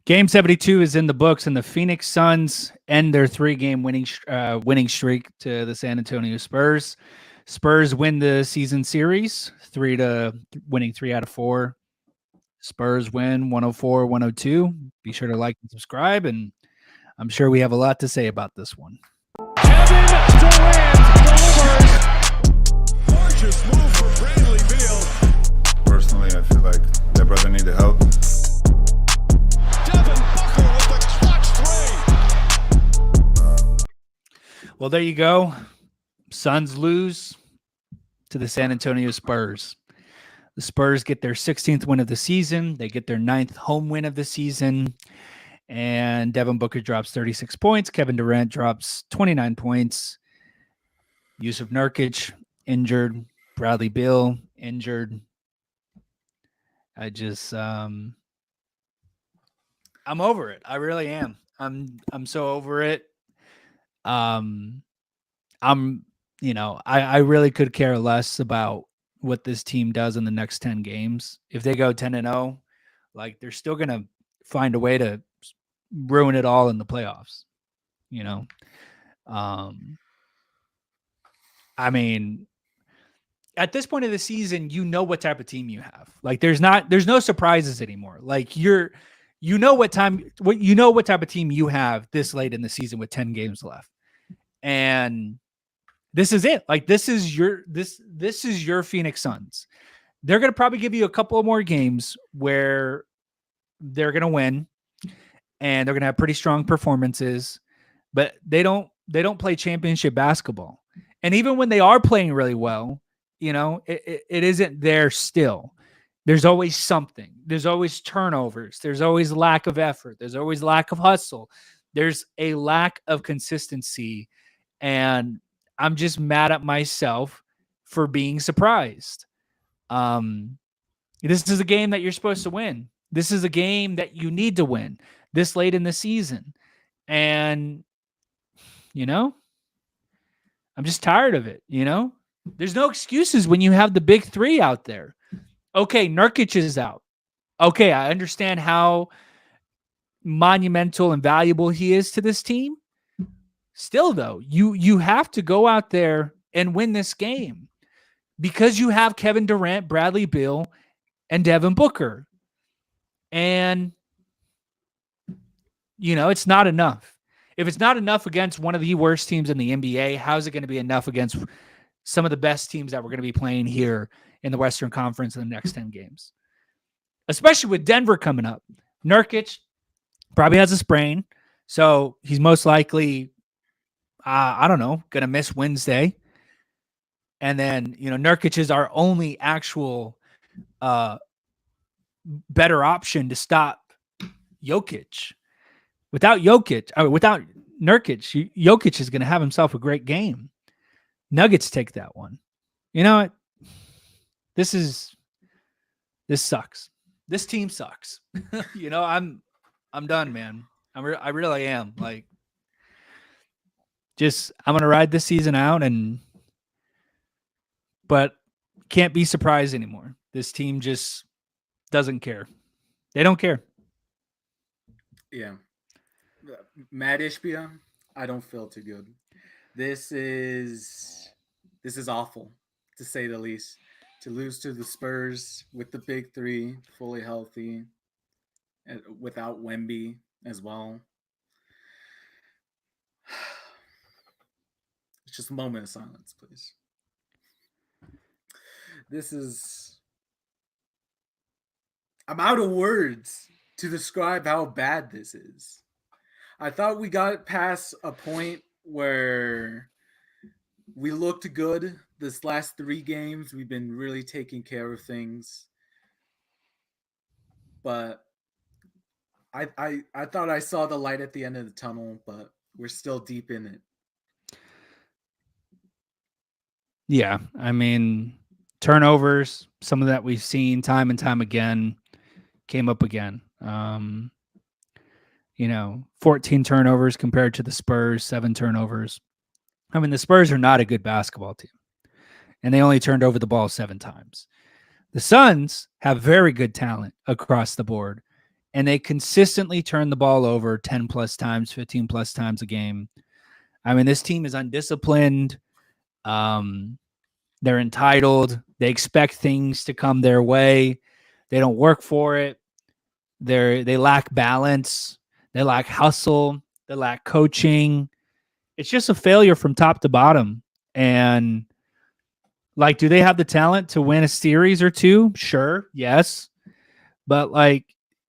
Game 72 is in the books, and the Phoenix Suns end their 3-game winning streak to the San Antonio Spurs. Spurs win the season series, winning 3 out of 4. Spurs win 104-102. Be sure to like and subscribe, and I'm sure we have a lot to say about this one. Kevin Durant delivers. Gorgeous move for Bradley Beal. Personally, I feel like that brother needed help. Devin Booker with the clutch three. Well, there you go. Suns lose to the San Antonio Spurs. The Spurs get their 16th win of the season. They get their 9th home win of the season. And Devin Booker drops 36 points. Kevin Durant drops 29 points. Yusuf Nurkic injured. Bradley Beal injured. I'm over it. I really am. I'm so over it. I really could care less about what this team does in the next 10 games. If they go 10-0, like, they're still going to find a way to ruin it all in the playoffs. I mean, at this point of the season, you know what type of team you have. Like, there's no surprises anymore. Like, you know what type of team you have this late in the season with 10 games left. And this is it. Like, this is your Phoenix Suns. They're going to probably give you a couple of more games where they're going to win and they're going to have pretty strong performances, but they don't play championship basketball. And even when they are playing really well, it isn't there still. There's always something. There's always turnovers. There's always lack of effort. There's always lack of hustle. There's a lack of consistency. And I'm just mad at myself for being surprised. This is a game that you're supposed to win. This is a game that you need to win this late in the season. And, I'm just tired of it, There's no excuses when you have the big three out there. Okay, Nurkic is out. Okay, I understand how monumental and valuable he is to this team. Still, though, you have to go out there and win this game because you have Kevin Durant, Bradley Beal, and Devin Booker. And, it's not enough. If it's not enough against one of the worst teams in the NBA, how's it going to be enough against some of the best teams that we're going to be playing here in the Western Conference in the next 10 games? Especially with Denver coming up. Nurkic probably has a sprain, so he's most likely going to miss Wednesday. And then, Nurkic is our only actual better option to stop Jokic. Without Nurkic, Jokic is going to have himself a great game. Nuggets take that one. You know what? This sucks. This team sucks. I'm done, man. I really am. Like, I'm going to ride this season out, but can't be surprised anymore. This team just doesn't care. They don't care. Yeah. Matt Ishbia, I don't feel too good. This is awful, to say the least. To lose to the Spurs with the big three fully healthy, and without Wemby as well. It's just a moment of silence, please. I'm out of words to describe how bad this is. I thought we got past a point where we looked good this last 3 games. We've been really taking care of things. But I thought I saw the light at the end of the tunnel, but we're still deep in it. Yeah, I mean, turnovers, some of that we've seen time and time again, came up again. 14 turnovers compared to the Spurs, 7 turnovers. I mean, the Spurs are not a good basketball team, and they only turned over the ball 7 times. The Suns have very good talent across the board, and they consistently turn the ball over 10 plus times, 15 plus times a game. I mean, this team is undisciplined. They're entitled. They expect things to come their way. They don't work for it. They lack balance. They lack hustle. They lack coaching. It's just a failure from top to bottom. And like, do they have the talent to win a series or two? Sure, yes. But like,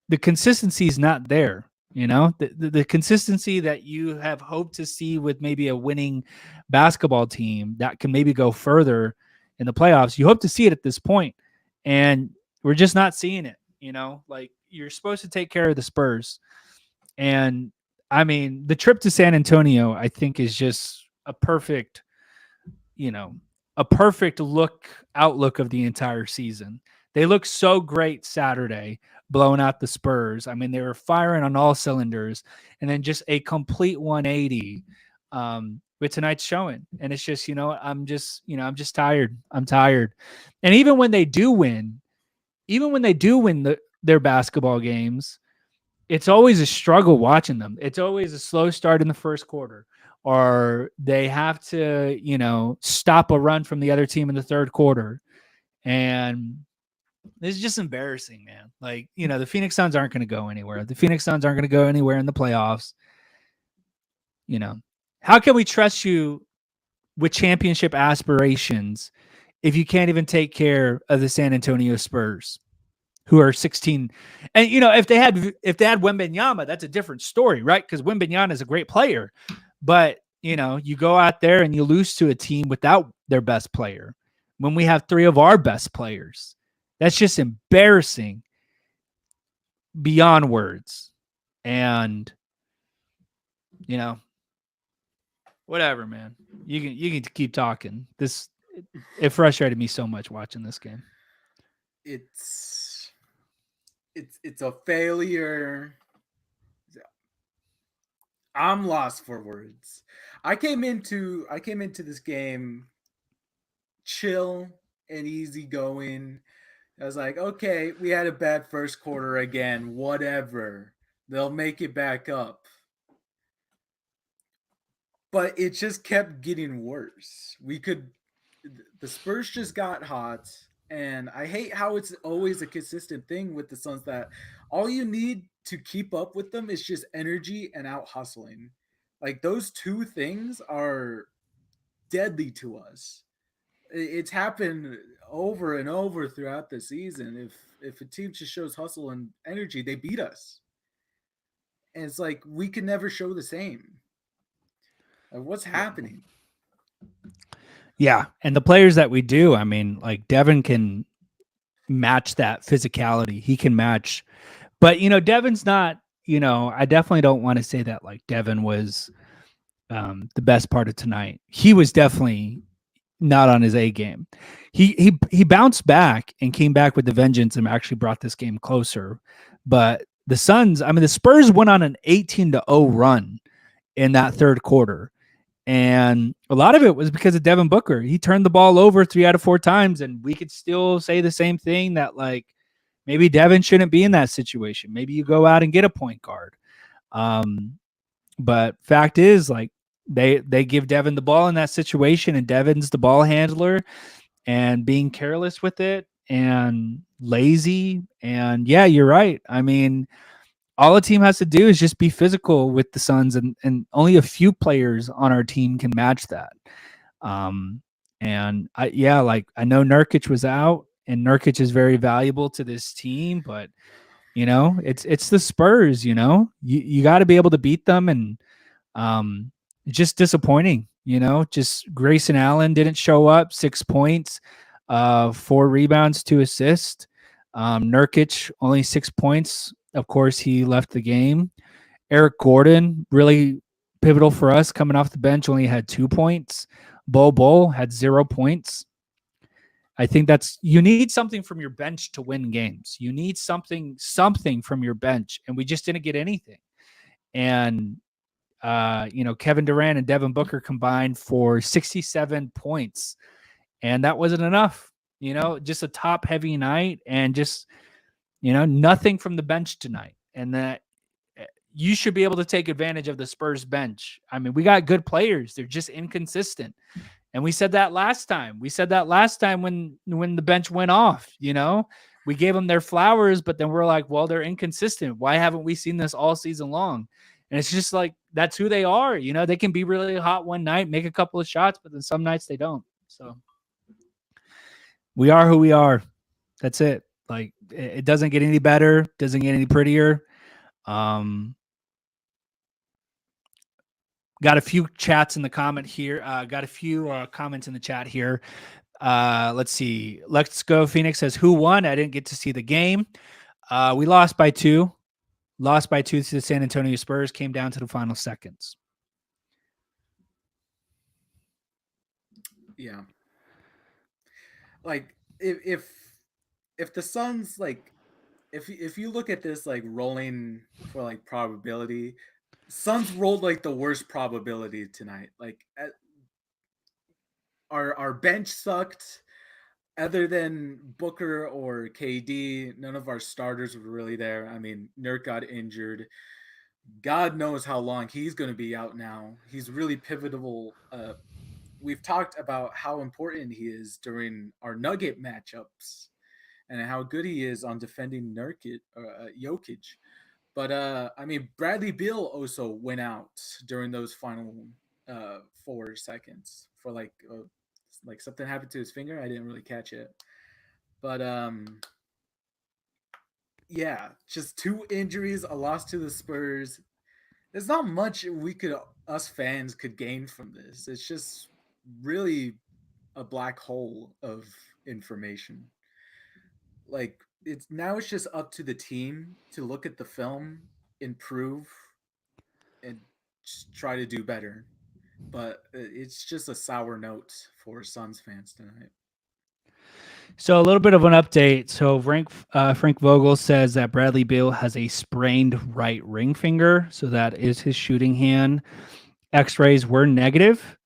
the consistency is not there. You know, the consistency that you have hoped to see with maybe a winning basketball team that can maybe go further in the playoffs, you hope to see it at this point, and we're just not seeing it. You know, like, you're supposed to take care of the Spurs, and I mean, the trip to San Antonio, I think, is just a perfect, you know, a perfect outlook of the entire season. They look so great Saturday, blowing out the Spurs. I mean, they were firing on all cylinders, and then just a complete 180 with tonight's showing. And it's just, I'm just tired. I'm tired. And even when they do win, their basketball games, it's always a struggle watching them. It's always a slow start in the first quarter, or they have to, stop a run from the other team in the third quarter. And it's just embarrassing, man. Like, the Phoenix Suns aren't going to go anywhere. The Phoenix Suns aren't going to go anywhere in the playoffs. How can we trust you with championship aspirations if you can't even take care of the San Antonio Spurs, who are 16? And if they had Wembenyama, that's a different story, right? Because Wembenyama is a great player, but you go out there and you lose to a team without their best player when we have three of our best players. That's just embarrassing beyond words. And whatever, man. You can keep talking. It frustrated me so much watching this game. It's a failure. I'm lost for words. I came into this game chill and easygoing. I was like, okay, we had a bad first quarter again. Whatever. They'll make it back up. But it just kept getting worse. The Spurs just got hot. And I hate how it's always a consistent thing with the Suns that all you need to keep up with them is just energy and out hustling. Like, those two things are deadly to us. It's happened over and over throughout the season. If a team just shows hustle and energy, they beat us. And it's like, we can never show the same. Like, what's happening? Yeah, and the players that we do, I mean, like, Devin can match that physicality. He can match, but Devin's not. I definitely don't want to say that like Devin was the best part of tonight. He was definitely not on his A game. He bounced back and came back with the vengeance and actually brought this game closer. But the Suns, I mean, the Spurs went on an 18-0 run in that third quarter. And a lot of it was because of Devin Booker. He turned the ball over 3 out of 4 times, and we could still say the same thing, that like maybe Devin shouldn't be in that situation. Maybe you go out and get a point guard. But fact is, like, they give Devin the ball in that situation, and Devin's the ball handler and being careless with it and lazy. And yeah, you're right. I mean, all a team has to do is just be physical with the Suns, and only a few players on our team can match that. And I know Nurkic was out, and Nurkic is very valuable to this team, but it's the Spurs. You got to be able to beat them, and just disappointing. Just Grayson Allen didn't show up. 6 points, 4 rebounds, 2 assists. Nurkic only 6 points. Of course, he left the game. Eric Gordon, really pivotal for us, coming off the bench, only had 2 points. Bol had 0 points. I think you need something from your bench to win games. You need something from your bench, and we just didn't get anything. And Kevin Durant and Devin Booker combined for 67 points, and that wasn't enough. Just a top heavy night, and just nothing from the bench tonight. and that you should be able to take advantage of the Spurs bench. I mean, we got good players. They're just inconsistent. And we said that last time. We said that last time when the bench went off, you know. We gave them their flowers, but then we're like, well, they're inconsistent. Why haven't we seen this all season long? And it's just like that's who they are. You know, they can be really hot one night, make a couple of shots, but then some nights they don't. So we are who we are. That's it. Like it doesn't get any better, doesn't get any prettier. Got a few chats in the comment here. Got a few comments in the chat here. Let's see. Let's Go Phoenix says, who won? I didn't get to see the game. We lost by 2. Lost by 2 to the San Antonio Spurs. Came down to the final seconds. Yeah. Like if the Suns, like if you look at this like rolling for like probability, Suns rolled like the worst probability tonight. Like our bench sucked. Other than Booker or KD, none of our starters were really there. I mean, Nurk got injured. God knows how long he's going to be out now. He's really pivotal. We've talked about how important he is during our Nugget matchups and how good he is on defending Jokic. But I mean, Bradley Beal also went out during those final 4 seconds for like something happened to his finger. I didn't really catch it, but yeah, just 2 injuries, a loss to the Spurs. There's not much us fans could gain from this. It's just really a black hole of information. Like it's just up to the team to look at the film, improve, and just try to do better. But it's just a sour note for Suns fans tonight. So a little bit of an update. So Frank Vogel says that Bradley Beal has a sprained right ring finger. So that is his shooting hand. X-rays were negative.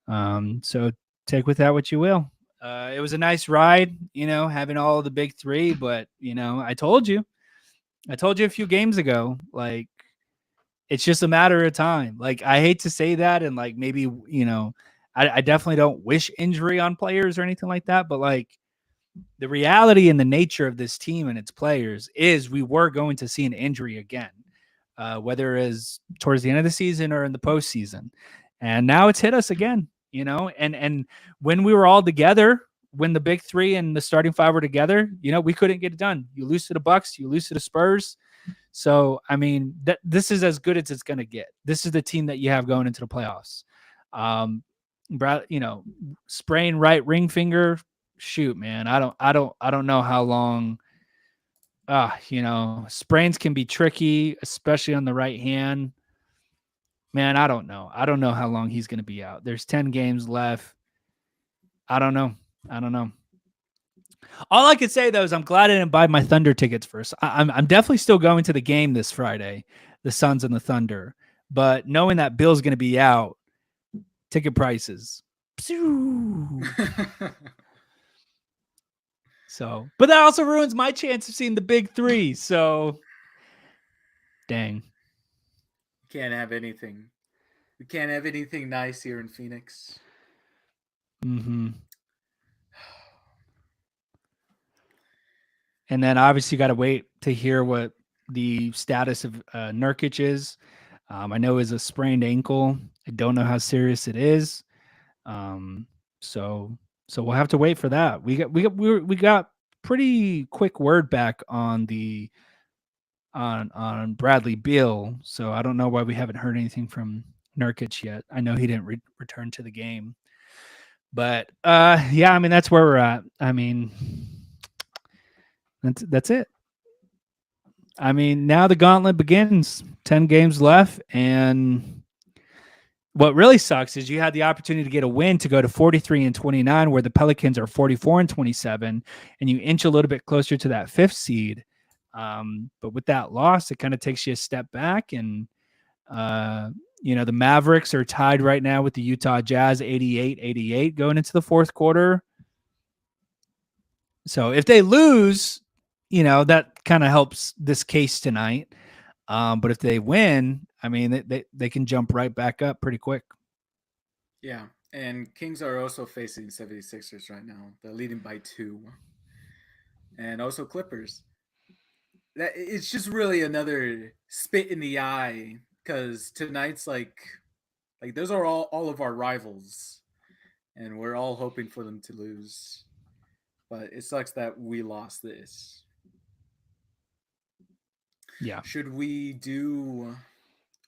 So take with that what you will. It was a nice ride, you know, having all of the big 3. But, you know, I told you a few games ago, like, it's just a matter of time. Like, I hate to say that. And like, maybe, you know, I definitely don't wish injury on players or anything like that. But like, the reality and the nature of this team and its players is we were going to see an injury again, whether it is towards the end of the season or in the postseason. And now it's hit us again, you know, and when we were all together, when the big 3 and the starting 5 were together, you know, we couldn't get it done. You lose to the Bucks, you lose to the Spurs. So, I mean, this is as good as it's going to get. This is the team that you have going into the playoffs. You know, sprain right ring finger. Shoot, man, I don't know how long. You know, sprains can be tricky, especially on the right hand. Man, I don't know. I don't know how long he's going to be out. There's 10 games left. I don't know. All I could say though is I'm glad I didn't buy my Thunder tickets first. I'm definitely still going to the game this Friday, the Suns and the Thunder. But knowing that Bill's going to be out, ticket prices. So, but that also ruins my chance of seeing the big 3. So, dang. Can't have anything. We can't have anything nice here in Phoenix. Mm-hmm. And then obviously you got to wait to hear what the status of Nurkic is. I know it's a sprained ankle. I don't know how serious it is. So we'll have to wait for that. We got pretty quick word back on the on Bradley Beal. So I don't know why we haven't heard anything from Nurkic yet. I know he didn't return to the game. But yeah, I mean that's where we're at. I mean that's it. I mean, now the gauntlet begins. 10 games left, and what really sucks is you had the opportunity to get a win to go to 43-29, where the Pelicans are 44-27, and you inch a little bit closer to that 5th seed. But with that loss, it kind of takes you a step back, and you know, the Mavericks are tied right now with the Utah Jazz 88-88 going into the 4th quarter. So if they lose, you know, that kind of helps this case tonight. But if they win, I mean, they can jump right back up pretty quick. Yeah. And Kings are also facing 76ers right now. They're leading by 2. And also Clippers. That it's just really another spit in the eye because tonight's like those are all of our rivals and we're all hoping for them to lose. But it sucks that we lost this. Yeah. Should we do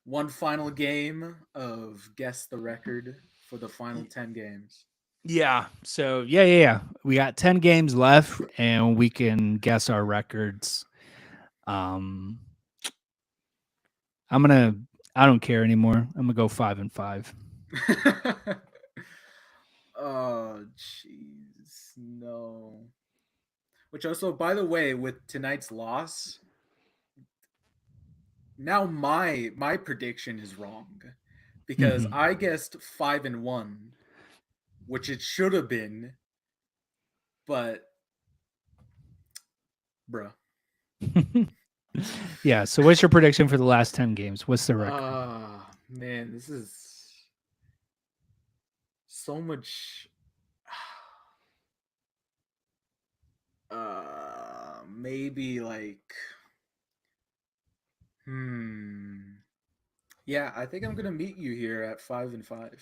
one final game of guess the record for the final 10 games? Yeah. So yeah. We got 10 games left, and we can guess our records. Um, I don't care anymore. I'm gonna go 5-5. Oh, jeez. No. Which also, by the way, with tonight's loss, now my prediction is wrong because Mhm. I guessed 5-1, which it should have been, but bruh. Yeah. So what's your prediction for the last 10 games? What's the record? Man, this is so much. Maybe like, yeah, I think I'm gonna meet you here at 5-5.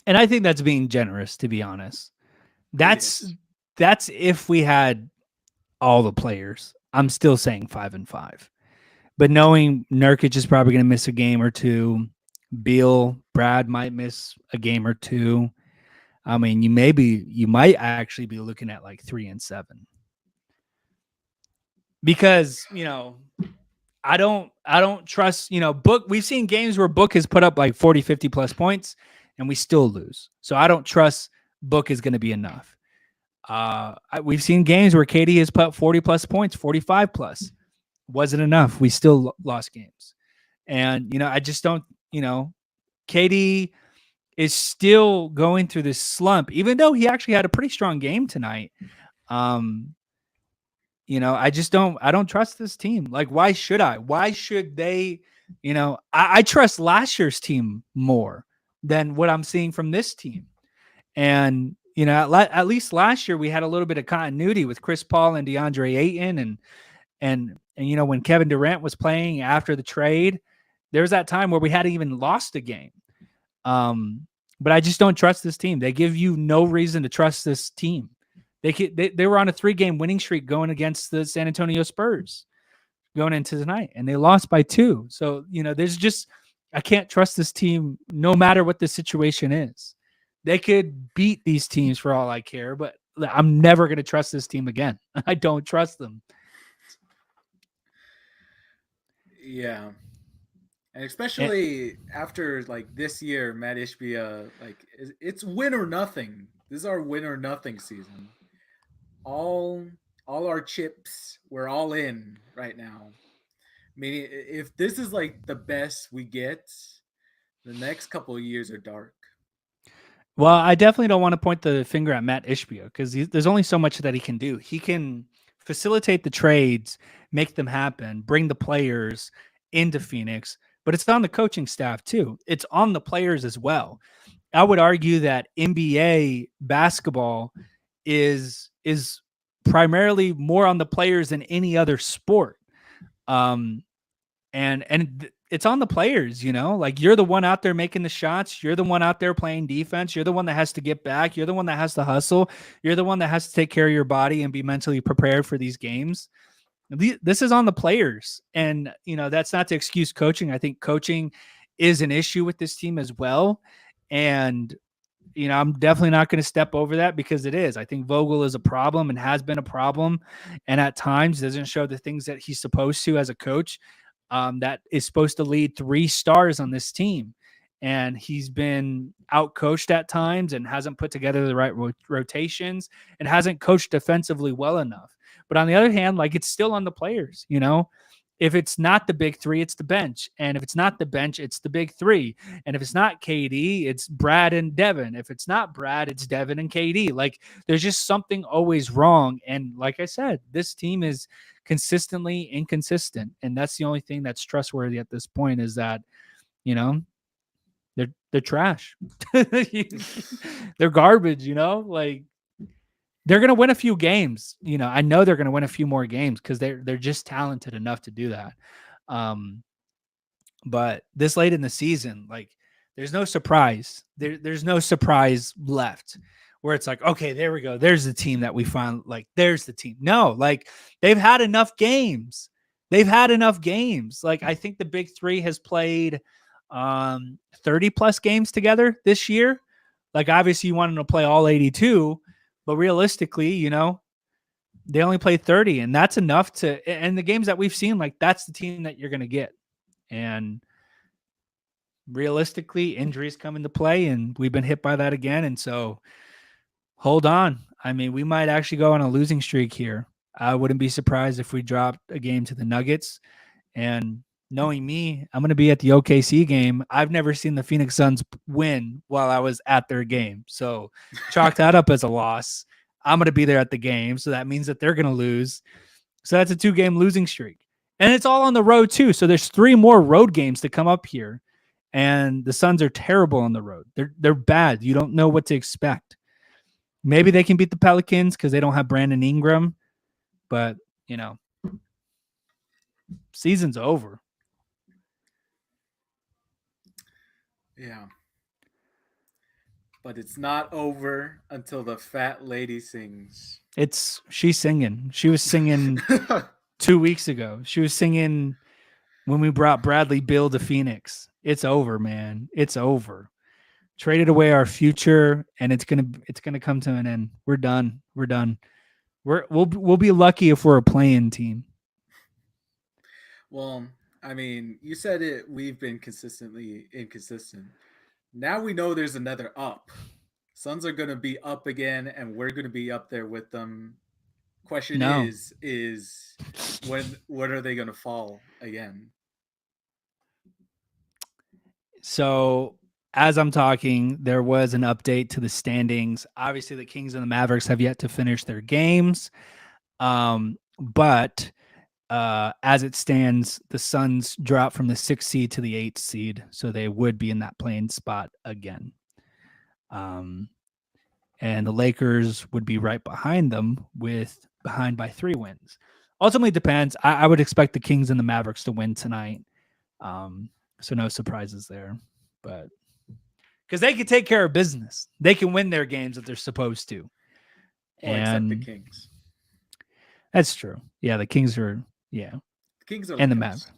And I think that's being generous, to be honest. It That's is. that's if we had all the players. I'm still saying 5-5. But knowing Nurkic is probably going to miss a game or two, Brad might miss a game or two. I mean, you might actually be looking at like 3-7 because I don't trust Book. We've seen games where Book has put up like 40, 50 plus points, and we still lose. So I don't trust Book is going to be enough. We've seen games where KD has put 40 plus points, 45 plus. Wasn't enough. We still lost games. And, I just don't, KD is still going through this slump, even though he actually had a pretty strong game tonight. I don't trust this team. Like, why should I? Why should they, I trust last year's team more than what I'm seeing from this team. And, at least last year we had a little bit of continuity with Chris Paul and DeAndre Ayton and when Kevin Durant was playing after the trade, there was that time where we hadn't even lost a game. But I just don't trust this team. They give you no reason to trust this team. They were on a 3-game winning streak going against the San Antonio Spurs going into tonight, and they lost by 2. So, I can't trust this team no matter what the situation is. They could beat these teams for all I care, but I'm never going to trust this team again. I don't trust them. Yeah. And especially after like this year, Matt Ishbia, like it's win or nothing. This is our win or nothing season. All our chips, we're all in right now. I mean, if this is like the best we get, the next couple of years are dark. Well, I definitely don't want to point the finger at Matt Ishbia because there's only so much that he can do. He can facilitate the trades, make them happen, bring the players into Phoenix, but it's on the coaching staff too. It's on the players as well. I would argue that NBA basketball is primarily more on the players than any other sport. And it's on the players, like you're the one out there making the shots. You're the one out there playing defense. You're the one that has to get back. You're the one that has to hustle. You're the one that has to take care of your body and be mentally prepared for these games. This is on the players. And, that's not to excuse coaching. I think coaching is an issue with this team as well. And, I'm definitely not going to step over that because it is. I think Vogel is a problem and has been a problem. And at times doesn't show the things that he's supposed to as a coach. That is supposed to lead 3 stars on this team. And he's been outcoached at times and hasn't put together the right rotations and hasn't coached defensively well enough. But on the other hand, like it's still on the players, If it's not the big three, it's the bench. And if it's not the bench, it's the big three. And if it's not KD, it's Brad and Devin. If it's not Brad, it's Devin and KD. Like there's just something always wrong. And like I said, this team is consistently inconsistent. And that's the only thing that's trustworthy at this point is that, you know, they're trash. They're garbage, you know, like they're going to win a few games. You know, I know they're going to win a few more games because they're just talented enough to do that. But this late in the season, like there's no surprise. There's no surprise left where it's like, okay, there we go. There's the team that we found. Like, there's the team. No, like they've had enough games. Like I think the big three has played 30 plus games together this year. Like obviously you want them to play all 82, but realistically, you know, they only played 30 and that's enough to, and the games that we've seen, like that's the team that you're going to get. And realistically injuries come into play and we've been hit by that again. And so hold on. I mean, we might actually go on a losing streak here. I wouldn't be surprised if we dropped a game to the Nuggets. And knowing me, I'm going to be at the OKC game. I've never seen the Phoenix Suns win while I was at their game. So chalk that up as a loss. I'm going to be there at the game. So that means that they're going to lose. So that's a 2-game losing streak. And it's all on the road too. So there's 3 more road games to come up here. And the Suns are terrible on the road. They're bad. You don't know what to expect. Maybe they can beat the Pelicans because they don't have Brandon Ingram. But, you know, season's over. Yeah. But it's not over until the fat lady sings. She's singing. She was singing 2 weeks ago. She was singing when we brought Bradley Beal to Phoenix. It's over, man. It's over. Traded away our future, and it's gonna come to an end. We're done. We'll be lucky if we're a play-in team. Well, I mean, you said it. We've been consistently inconsistent. Now we know there's another up. Suns are going to be up again, and we're going to be up there with them. Question is when are they going to fall again? So as I'm talking, there was an update to the standings. Obviously, the Kings and the Mavericks have yet to finish their games, but as it stands, the Suns drop from the 6th seed to the 8th seed, so they would be in that playing spot again. And the Lakers would be right behind them behind by 3 wins. Ultimately, it depends. I would expect the Kings and the Mavericks to win tonight. So no surprises there, but because they can take care of business, they can win their games that they're supposed to. Except the Kings. That's true. Yeah, the Kings are. Yeah, the Kings are and the Mavericks.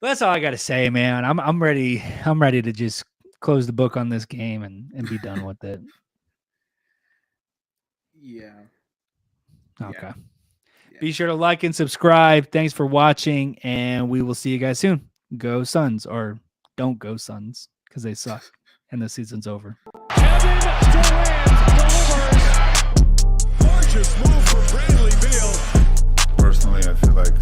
That's all I got to say, man. I'm ready. I'm ready to just close the book on this game and be done with it. Yeah. Okay. Yeah. Be sure to like and subscribe. Thanks for watching, and we will see you guys soon. Go Suns, or don't go Suns because they suck and the season's over. Kevin Durant delivers. Gorgeous move from Bradley Beal. Personally, I feel like